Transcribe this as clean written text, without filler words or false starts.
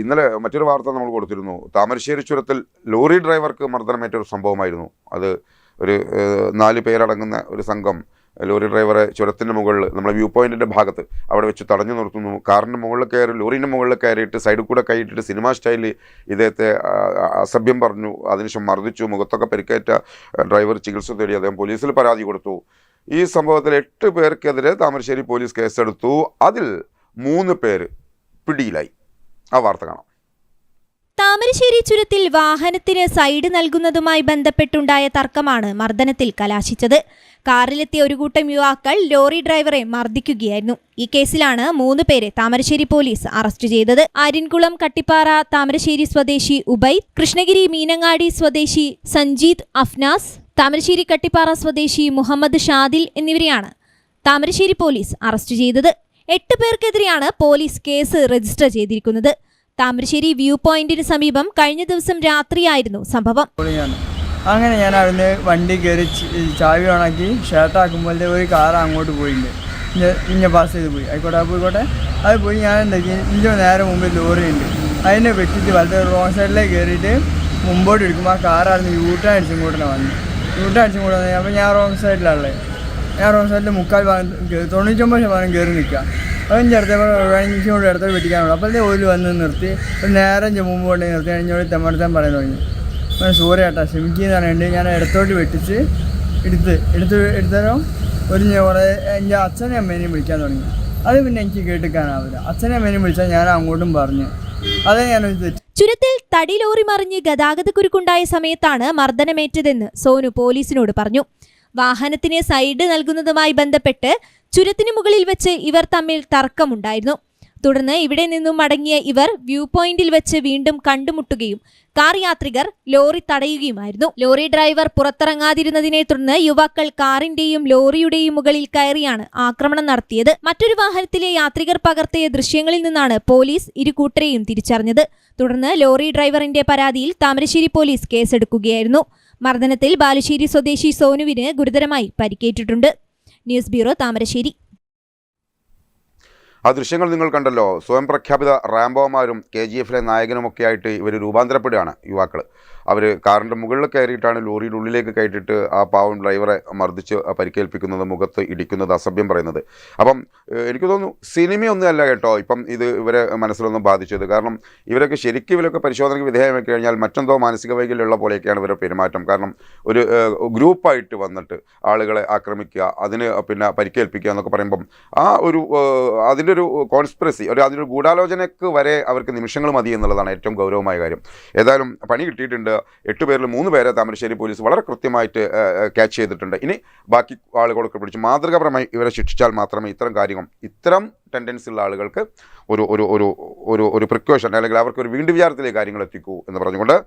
ഇന്നലെ മറ്റൊരു വാർത്ത നമ്മൾ കൊടുത്തിരുന്നു. താമരശ്ശേരി ചുരത്തിൽ ലോറി ഡ്രൈവർക്ക് മർദ്ദനമേറ്റൊരു സംഭവമായിരുന്നു. അത് ഒരു 4 പേരടങ്ങുന്ന ഒരു സംഘം ലോറി ഡ്രൈവറെ ചുരത്തിൻ്റെ മുകളിൽ നമ്മളെ വ്യൂ പോയിൻറ്റിൻ്റെ ഭാഗത്ത് അവിടെ വെച്ച് തടഞ്ഞു നിർത്തുന്നു. കാറിൻ്റെ മുകളിൽ കയറി ലോറിൻ്റെ മുകളിൽ കയറിയിട്ട് സൈഡിൽ കൂടെ കൈയിട്ടിട്ട് സിനിമാ സ്റ്റൈലിൽ ഇദ്ദേഹത്തെ അസഭ്യം പറഞ്ഞു. അതിനുശേഷം മർദ്ദിച്ചു. മുഖത്തൊക്കെ പരിക്കേറ്റ ഡ്രൈവർ ചികിത്സ തേടി അദ്ദേഹം പോലീസിൽ പരാതി കൊടുത്തു. ഈ സംഭവത്തിൽ 8 പേർക്കെതിരെ താമരശ്ശേരി പോലീസ് കേസെടുത്തു. അതിൽ 3 പേര് പിടിയിലായി. ആ വാർത്ത കാണാം. താമരശ്ശേരി ചുരത്തിൽ വാഹനത്തിന് സൈഡ് നൽകുന്നതുമായി ബന്ധപ്പെട്ടുണ്ടായ തർക്കമാണ് മർദ്ദനത്തിൽ കലാശിച്ചത്. കാറിലെത്തിയ ഒരു കൂട്ടം യുവാക്കൾ ലോറി ഡ്രൈവറെ മർദ്ദിക്കുകയായിരുന്നു. ഈ കേസിലാണ് 3 പേരെ താമരശ്ശേരി പോലീസ് അറസ്റ്റ് ചെയ്തത്. ആര്യൻകുളം കട്ടിപ്പാറ താമരശ്ശേരി സ്വദേശി ഉബൈദ്, കൃഷ്ണഗിരി മീനങ്ങാടി സ്വദേശി സഞ്ജീത് അഫ്നാസ്, താമരശ്ശേരി കട്ടിപ്പാറ സ്വദേശി മുഹമ്മദ് ഷാദിൽ എന്നിവരെയാണ് താമരശ്ശേരി പോലീസ് അറസ്റ്റ് ചെയ്തത്. 8 പേർക്കെതിരെയാണ് പോലീസ് കേസ് രജിസ്റ്റർ ചെയ്തിരിക്കുന്നത്. താമരശ്ശേരി വ്യൂ പോയിന്റിന് സമീപം കഴിഞ്ഞ ദിവസം രാത്രിയായിരുന്നു സംഭവം. അങ്ങനെ ഞാൻ അവിടുന്ന് വണ്ടി കയറി ചാവി ഓണാക്കി ഷർട്ടാക്കുമ്പോഴത്തെ ഒരു കാർ അങ്ങോട്ട് പോയിട്ടുണ്ട്. ഇഞ്ഞ പാസ് ചെയ്ത് പോയി. പോയിക്കോട്ടെ അത് പോയി. ഞാൻ എന്താക്കി ഇഞ്ചോ നേരെ മുമ്പിൽ ലോറി ഉണ്ട്. അതിനെ വെട്ടിച്ച് വലത്തെ റോങ് സൈഡിലേക്ക് കയറിയിട്ട് മുമ്പോട്ട് എടുക്കുമ്പോൾ ആ കാറായിരുന്നു യൂട്ടേൺ അടിച്ചും കൂടെ വന്നു. യൂട്ടേൺ അടിച്ചും കൂടെ വന്നു. അപ്പോൾ ഞാൻ റോങ് സൈഡിലാണല്ലേ. ഞാൻ റോങ് സൈഡിൽ 99% കയറി നിൽക്കുക. അതിൻ്റെ അടുത്തപ്പോൾ 5 കൂടെ അടുത്തോട്ട് വെട്ടിക്കാനുള്ളൂ. അപ്പോഴത്തെ ഓയിൽ വന്ന് നിർത്തി നേരെ മുമ്പ് കൊണ്ട് നിർത്തി കഴിഞ്ഞോട് തെമ്മടുത്താൻ പറയാൻ തുടങ്ങി. സൂര്യ ചേട്ടാ ക്ഷമിക്കുന്നതാണ് പറഞ്ഞിട്ട് ഞാൻ ഇടത്തോട്ട് വെട്ടിച്ച് എടുത്തരം എൻ്റെ അച്ഛനെ അമ്മേനെയും വിളിക്കാൻ തുടങ്ങി. അത് പിന്നെ എനിക്ക് കേട്ടിക്കാനാവില്ല. അച്ഛനെ അമ്മേനെയും വിളിച്ചാൽ ഞാൻ അങ്ങോട്ടും പറഞ്ഞു. അതേ ഞാനൊരു തെറ്റ്. ചുരത്തിൽ തടി ലോറി മറിഞ്ഞ് ഗതാഗതക്കുരുക്കുണ്ടായ സമയത്താണ് മർദ്ദനമേറ്റതെന്ന് സോനു പോലീസിനോട് പറഞ്ഞു. വാഹനത്തിന് സൈഡ് നൽകുന്നതുമായി ബന്ധപ്പെട്ട് ചുരത്തിന് മുകളിൽ വെച്ച് ഇവർ തമ്മിൽ തർക്കമുണ്ടായിരുന്നു. തുടർന്ന് ഇവിടെ നിന്നും മടങ്ങിയ ഇവർ വ്യൂ പോയിന്റിൽ വെച്ച് വീണ്ടും കണ്ടുമുട്ടുകയും കാർ യാത്രികർ ലോറി തടയുകയുമായിരുന്നു. ലോറി ഡ്രൈവർ പുറത്തിറങ്ങാതിരുന്നതിനെ തുടർന്ന് യുവാക്കൾ കാറിന്റെയും ലോറിയുടെയും മുകളിൽ കയറിയാണ് ആക്രമണം നടത്തിയത്. മറ്റൊരു വാഹനത്തിലെ യാത്രികർ പകർത്തിയ ദൃശ്യങ്ങളിൽ നിന്നാണ് പോലീസ് ഇരു കൂട്ടരെയും തിരിച്ചറിഞ്ഞത്. തുടർന്ന് ലോറി ഡ്രൈവറിന്റെ പരാതിയിൽ താമരശ്ശേരി പോലീസ് കേസെടുക്കുകയായിരുന്നു. മർദ്ദനത്തിൽ ബാലുശ്ശേരി സ്വദേശി സോനുവിന് ഗുരുതരമായി പരിക്കേറ്റിട്ടുണ്ട്. News bureau, Thamarassery. ആ ദൃശ്യങ്ങൾ നിങ്ങൾ കണ്ടല്ലോ. സ്വയം പ്രഖ്യാപിത റാംബോമാരും KGF-ലെ നായകനുമൊക്കെയായിട്ട് ഇവർ രൂപാന്തരപ്പെടുകയാണ് യുവാക്കൾ. അവർ കാറിൻ്റെ മുകളിൽ കയറിയിട്ടാണ് ലോറിയുടെ ഉള്ളിലേക്ക് കയറ്റിയിട്ട് ആ പാവം ഡ്രൈവറെ മർദ്ദിച്ച് പരിക്കേൽപ്പിക്കുന്നത്, മുഖത്ത് ഇടിക്കുന്നത്, അസഭ്യം പറയുന്നത്. അപ്പം എനിക്ക് തോന്നുന്നു സിനിമയൊന്നും അല്ല കേട്ടോ ഇപ്പം ഇത് ഇവരെ മനസ്സിലൊന്നും ബാധിച്ചത്. കാരണം ഇവരൊക്കെ ശരിക്കും ഇവരൊക്കെ പരിശോധനയ്ക്ക് വിധേയമാക്കി കഴിഞ്ഞാൽ മറ്റെന്തോ മാനസിക വൈകല്യമുള്ള പോലെയൊക്കെയാണ് ഇവരുടെ പെരുമാറ്റം. കാരണം ഒരു ഗ്രൂപ്പായിട്ട് വന്നിട്ട് ആളുകളെ ആക്രമിക്കുക, അതിന് പിന്നെ പരിക്കേൽപ്പിക്കുക എന്നൊക്കെ പറയുമ്പം ആ ഒരു അതിൻ്റെ ഒരു കോൺസ്പിറസി, അതിനൊരു ഗൂഢാലോചനയ്ക്ക് വരെ അവർക്ക് നിമിഷങ്ങൾ മതി എന്നുള്ളതാണ് ഏറ്റവും ഗൗരവമായ കാര്യം. ഏതായാലും പണി കിട്ടിയിട്ടുണ്ട്. 8 പേരിൽ 3 പേരെ താമരശ്ശേരി പോലീസ് വളരെ കൃത്യമായിട്ട് ക്യാച്ച് ചെയ്തിട്ടുണ്ട്. ഇനി ബാക്കി ആളുകളൊക്കെ പിടിച്ച് മാതൃകാപരമായി ഇവരെ ശിക്ഷിച്ചാൽ മാത്രമേ ഇത്തരം ടെൻഡൻസി ഉള്ള ആളുകൾക്ക് ഒരു പ്രിക്കോഷൻ അല്ലെങ്കിൽ അവർക്ക് ഒരു വീണ്ടും വിചാരത്തിലേക്ക് കാര്യങ്ങൾ എത്തിക്കൂ എന്ന് പറഞ്ഞുകൊണ്ട്